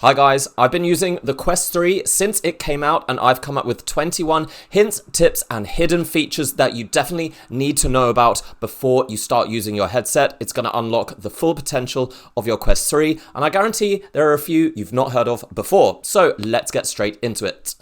Hi guys, I've been using the Quest 3 since it came out and I've come up with 21 hints, tips and hidden features that you definitely need to know about before you start using your headset. It's going to unlock the full potential of your Quest 3 and I guarantee there are a few you've not heard of before. So let's get straight into it.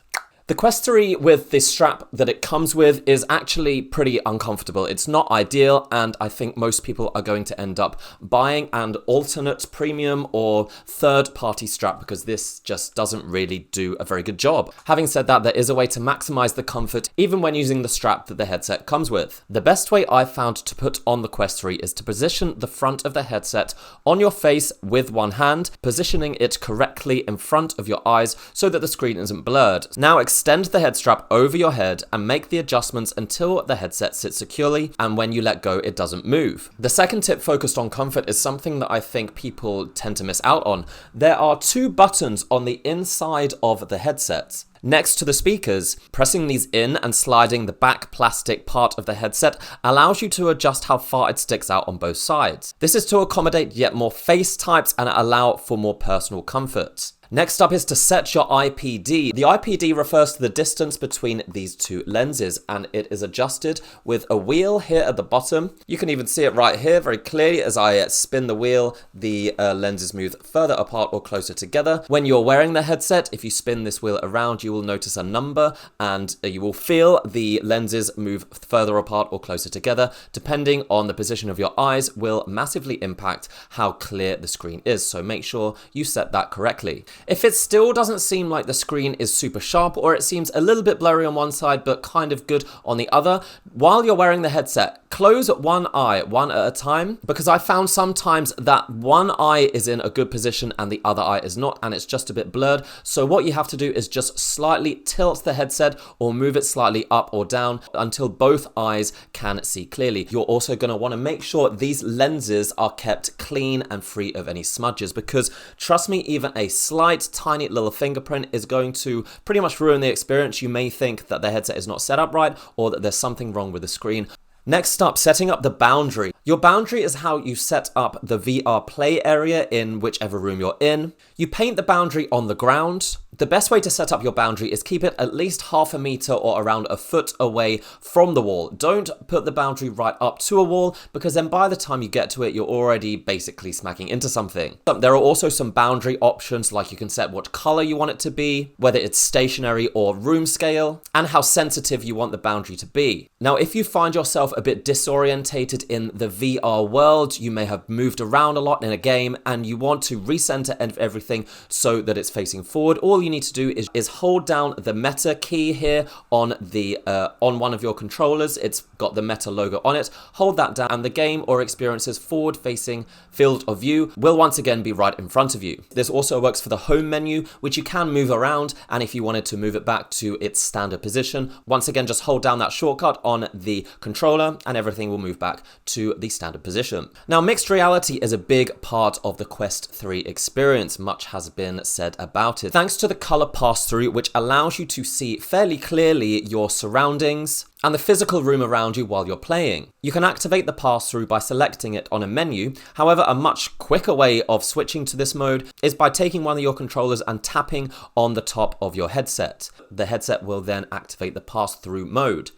The Quest 3 with the strap that it comes with is actually pretty uncomfortable. It's not ideal and I think most people are going to end up buying an alternate premium or third-party strap because this just doesn't really do a very good job. Having said that, there is a way to maximize the comfort even when using the strap that the headset comes with. The best way I've found to put on the Quest 3 is to position the front of the headset on your face with one hand, positioning it correctly in front of your eyes so that the screen isn't blurred. Now extend the head strap over your head and make the adjustments until the headset sits securely, and when you let go it doesn't move. The second tip focused on comfort is something that I think people tend to miss out on. There are two buttons on the inside of the headset. Next to the speakers, pressing these in and sliding the back plastic part of the headset allows you to adjust how far it sticks out on both sides. This is to accommodate yet more face types and allow for more personal comfort. Next up is to set your IPD. The IPD refers to the distance between these two lenses and it is adjusted with a wheel here at the bottom. You can even see it right here very clearly as I spin the wheel, the lenses move further apart or closer together. When you're wearing the headset, if you spin this wheel around, you will notice a number and you will feel the lenses move further apart or closer together. Depending on the position of your eyes will massively impact how clear the screen is, so make sure you set that correctly. If it still doesn't seem like the screen is super sharp or it seems a little bit blurry on one side but kind of good on the other, while you're wearing the headset, close one eye one at a time, because I found sometimes that one eye is in a good position and the other eye is not and it's just a bit blurred. So what you have to do is just slightly tilt the headset or move it slightly up or down until both eyes can see clearly. You're also going to want to make sure these lenses are kept clean and free of any smudges, because trust me, even a slight tiny little fingerprint is going to pretty much ruin the experience. You may think that the headset is not set up right or that there's something wrong with the screen. Next up, setting up the boundary. Your boundary is how you set up the VR play area in whichever room you're in. You paint the boundary on the ground. The best way to set up your boundary is keep it at least half a meter or around a foot away from the wall. Don't put the boundary right up to a wall, because then by the time you get to it, you're already basically smacking into something. There are also some boundary options, like you can set what color you want it to be, whether it's stationary or room scale, and how sensitive you want the boundary to be. Now, if you find yourself a bit disorientated in the VR world, you may have moved around a lot in a game and you want to recenter everything so that it's facing forward, all you need to do is hold down the Meta key here on the on one of your controllers. It's got the Meta logo on it. Hold that down and the game or experience's forward facing field of view will once again be right in front of you. This also works for the home menu, which you can move around, and if you wanted to move it back to its standard position, once again just hold down that shortcut on the controller and everything will move back to the standard position. Now, mixed reality is a big part of the Quest 3 experience. Much has been said about it. Thanks to the color pass-through, which allows you to see fairly clearly your surroundings and the physical room around you while you're playing. You can activate the pass-through by selecting it on a menu. However, a much quicker way of switching to this mode is by taking one of your controllers and tapping on the top of your headset. The headset will then activate the pass-through mode.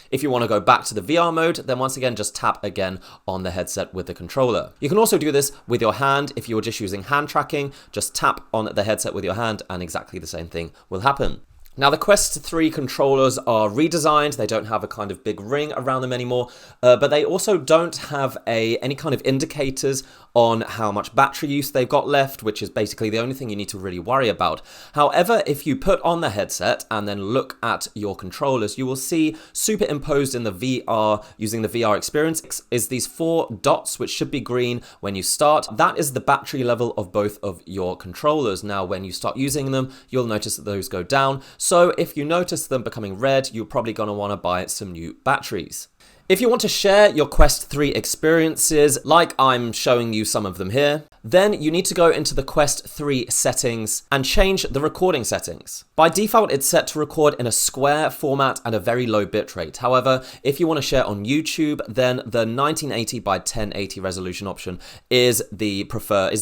If you want to go back to the VR mode, then once again, just tap again on the headset with the controller. You can also do this with your hand. If you were just using hand tracking, just tap on the headset with your hand and exactly the same thing will happen. Now, the Quest 3 controllers are redesigned. They don't have a kind of big ring around them anymore, but they also don't have any kind of indicators on how much battery use they've got left, which is basically the only thing you need to really worry about. However, if you put on the headset and then look at your controllers, you will see superimposed in the VR, using the VR experience, is these 4 dots, which should be green when you start. That is the battery level of both of your controllers. Now, when you start using them, you'll notice that those go down. So if you notice them becoming red, you're probably going to want to buy some new batteries. If you want to share your Quest 3 experiences, like I'm showing you some of them here, Then you need to go into the Quest 3 settings and change the recording settings. By default, it's set to record in a square format and a very low bitrate. However, if you want to share on YouTube, then the 1980 by 1080 resolution option is the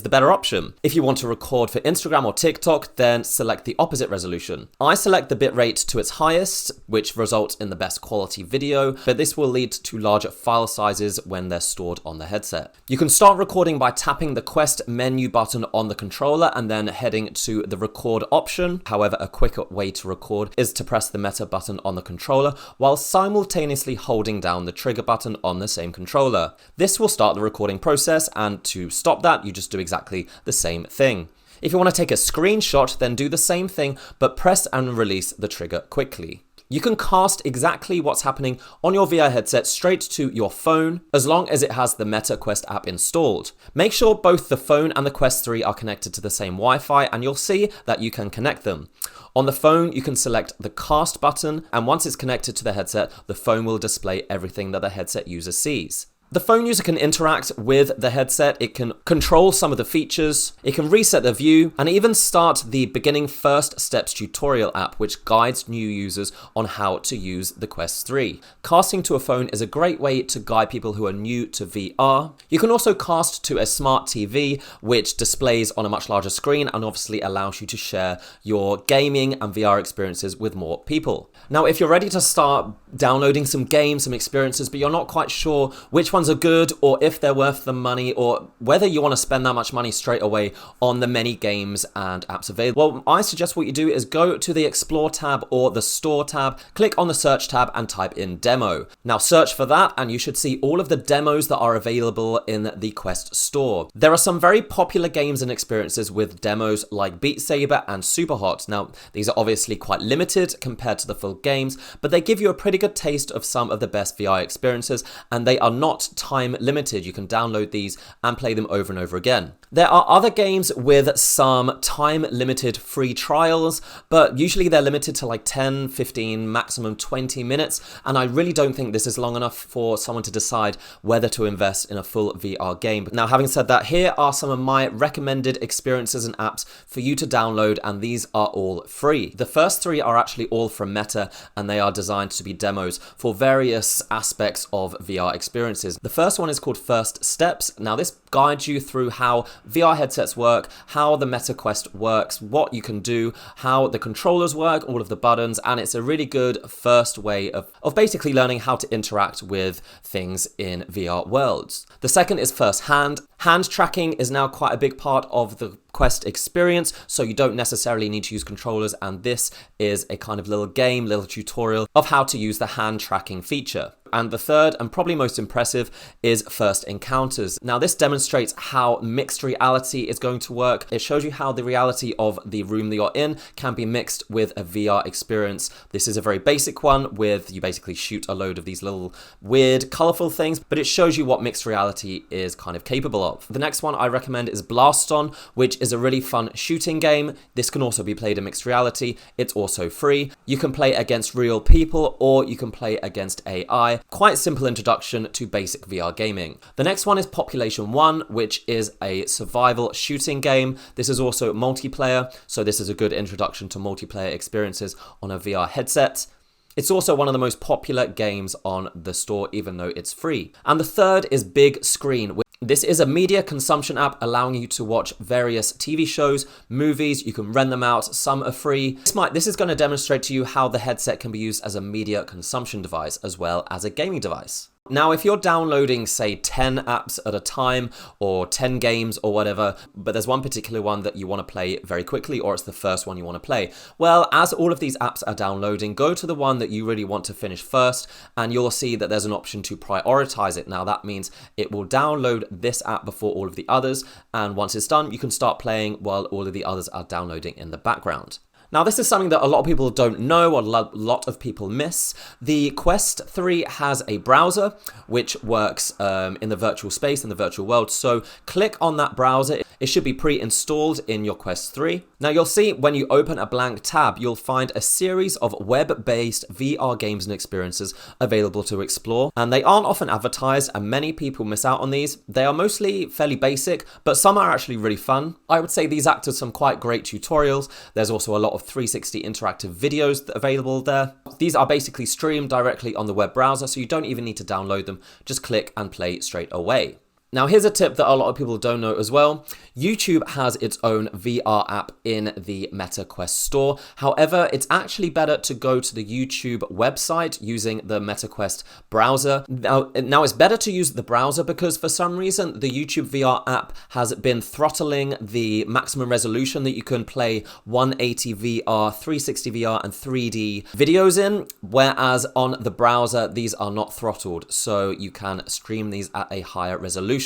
better option. If you want to record for Instagram or TikTok, then select the opposite resolution. I select the bitrate to its highest, which results in the best quality video, but this will lead to larger file sizes when they're stored on the headset. You can start recording by tapping the Quest menu button on the controller and then heading to the record option. However, a quicker way to record is to press the meta button on the controller while simultaneously holding down the trigger button on the same controller. This will start the recording process, and to stop that, you just do exactly the same thing. If you want to take a screenshot, then do the same thing, but press and release the trigger quickly. You can cast exactly what's happening on your VR headset straight to your phone, as long as it has the Meta Quest app installed. Make sure both the phone and the Quest 3 are connected to the same Wi-Fi, and you'll see that you can connect them. On the phone, you can select the cast button, and once it's connected to the headset, the phone will display everything that the headset user sees. The phone user can interact with the headset, it can control some of the features, it can reset the view, and even start the beginning first steps tutorial app, which guides new users on how to use the Quest 3. Casting to a phone is a great way to guide people who are new to VR. You can also cast to a smart TV, which displays on a much larger screen and obviously allows you to share your gaming and VR experiences with more people. Now, if you're ready to start downloading some games, some experiences, but you're not quite sure which ones are good or if they're worth the money or whether you want to spend that much money straight away on the many games and apps available, well, I suggest what you do is go to the Explore tab or the Store tab, click on the Search tab and type in Demo. Now search for that and you should see all of the demos that are available in the Quest Store. There are some very popular games and experiences with demos like Beat Saber and Superhot. Now, these are obviously quite limited compared to the full games, but they give you a pretty good taste of some of the best VR experiences, and they are not time limited. You can download these and play them over and over again. There are other games with some time limited free trials, but usually they're limited to like 10, 15, maximum 20 minutes, and I really don't think this is long enough for someone to decide whether to invest in a full VR game. Now, having said that, here are some of my recommended experiences and apps for you to download, and these are all free. The first three are actually all from Meta, and they are designed to be demos for various aspects of VR experiences. The first one is called First Steps. Now, this guides you through how VR headsets work, how the Meta Quest works, what you can do, how the controllers work, all of the buttons, and it's a really good first way of basically learning how to interact with things in VR worlds. The second is First Hand. Hand tracking is now quite a big part of the Quest experience, so you don't necessarily need to use controllers, and this is a kind of little game, little tutorial of how to use the hand tracking feature. And the third, and probably most impressive, is First Encounters. Now, this demonstrates how mixed reality is going to work. It shows you how the reality of the room that you're in can be mixed with a VR experience. This is a very basic one with you basically shoot a load of these little weird, colorful things, but it shows you what mixed reality is kind of capable of. The next one I recommend is Blast On, which is a really fun shooting game. This can also be played in mixed reality. It's also free. You can play against real people or you can play against AI. Quite simple introduction to basic VR gaming. The next one is Population 1, which is a survival shooting game. This is also multiplayer, so this is a good introduction to multiplayer experiences on a VR headset. It's also one of the most popular games on the store, even though it's free. And the third is Big Screen. This is a media consumption app allowing you to watch various TV shows, movies. You can rent them out. Some are free. This is going to demonstrate to you how the headset can be used as a media consumption device as well as a gaming device. Now, if you're downloading, say, 10 apps at a time or 10 games or whatever, but there's one particular one that you want to play very quickly, or it's the first one you want to play, well, as all of these apps are downloading, go to the one that you really want to finish first, and you'll see that there's an option to prioritize it. Now, that means it will download this app before all of the others, and once it's done, you can start playing while all of the others are downloading in the background. Now, this is something that a lot of people don't know or a lot of people miss. The Quest 3 has a browser which works in the virtual space, in the virtual world. So click on that browser. It should be pre-installed in your Quest 3. Now, you'll see when you open a blank tab, you'll find a series of web-based VR games and experiences available to explore. And they aren't often advertised, and many people miss out on these. They are mostly fairly basic, but some are actually really fun. I would say these act as some quite great tutorials. There's also a lot of 360 interactive videos available there. These are basically streamed directly on the web browser, so you don't even need to download them. Just click and play straight away. Now, here's a tip that a lot of people don't know as well. YouTube has its own VR app in the Meta Quest store. However, it's actually better to go to the YouTube website using the Meta Quest browser. Now it's better to use the browser because for some reason, the YouTube VR app has been throttling the maximum resolution that you can play 180 VR, 360 VR, and 3D videos in, whereas on the browser, these are not throttled, so you can stream these at a higher resolution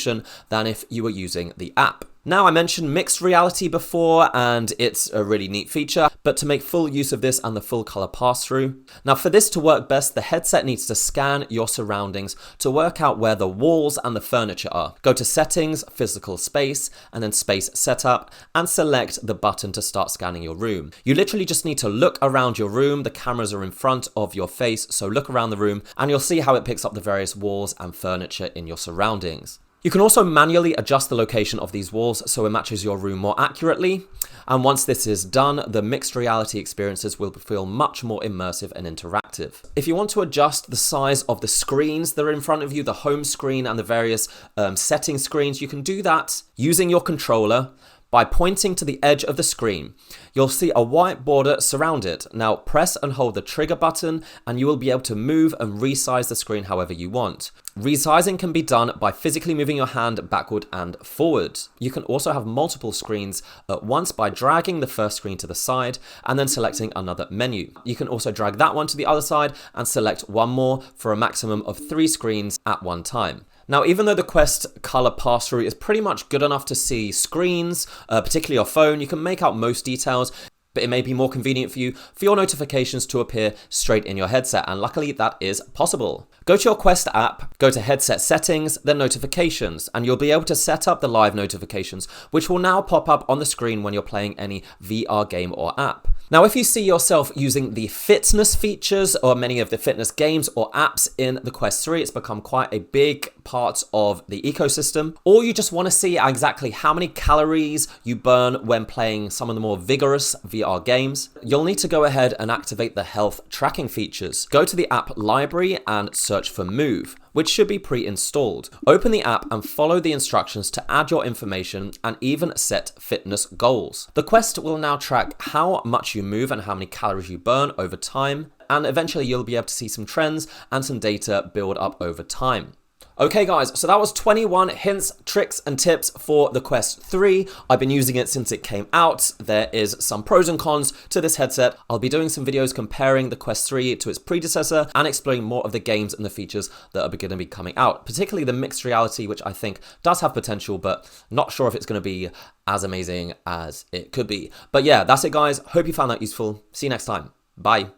than if you were using the app. Now, I mentioned mixed reality before, and it's a really neat feature, but to make full use of this and the full color pass-through. Now, for this to work best, the headset needs to scan your surroundings to work out where the walls and the furniture are. Go to Settings, Physical Space, and then Space Setup, and select the button to start scanning your room. You literally just need to look around your room. The cameras are in front of your face, so look around the room, and you'll see how it picks up the various walls and furniture in your surroundings. You can also manually adjust the location of these walls so it matches your room more accurately. And once this is done, the mixed reality experiences will feel much more immersive and interactive. If you want to adjust the size of the screens that are in front of you, the home screen and the various setting screens, you can do that using your controller by pointing to the edge of the screen. You'll see a white border surround it. Now press and hold the trigger button and you will be able to move and resize the screen however you want. Resizing can be done by physically moving your hand backward and forward. You can also have multiple screens at once by dragging the first screen to the side and then selecting another menu. You can also drag that one to the other side and select one more for a maximum of 3 screens at one time. Now, even though the Quest color pass-through is pretty much good enough to see screens, particularly your phone, you can make out most details, but it may be more convenient for you for your notifications to appear straight in your headset, and luckily that is possible. Go to your Quest app, go to headset settings, then notifications, and you'll be able to set up the live notifications, which will now pop up on the screen when you're playing any VR game or app. Now, if you see yourself using the fitness features or many of the fitness games or apps in the Quest 3, it's become quite a big part of the ecosystem, or you just want to see exactly how many calories you burn when playing some of the more vigorous VR games, you'll need to go ahead and activate the health tracking features. Go to the app library and search for Move, which should be pre-installed. Open the app and follow the instructions to add your information and even set fitness goals. The Quest will now track how much you move and how many calories you burn over time, and eventually you'll be able to see some trends and some data build up over time. Okay guys, so that was 21 hints, tricks and tips for the Quest 3. I've been using it since it came out. There is some pros and cons to this headset. I'll be doing some videos comparing the Quest 3 to its predecessor and exploring more of the games and the features that are going to be coming out, particularly the mixed reality, which I think does have potential, but not sure if it's going to be as amazing as it could be. But yeah, that's it guys. Hope you found that useful. See you next time. Bye.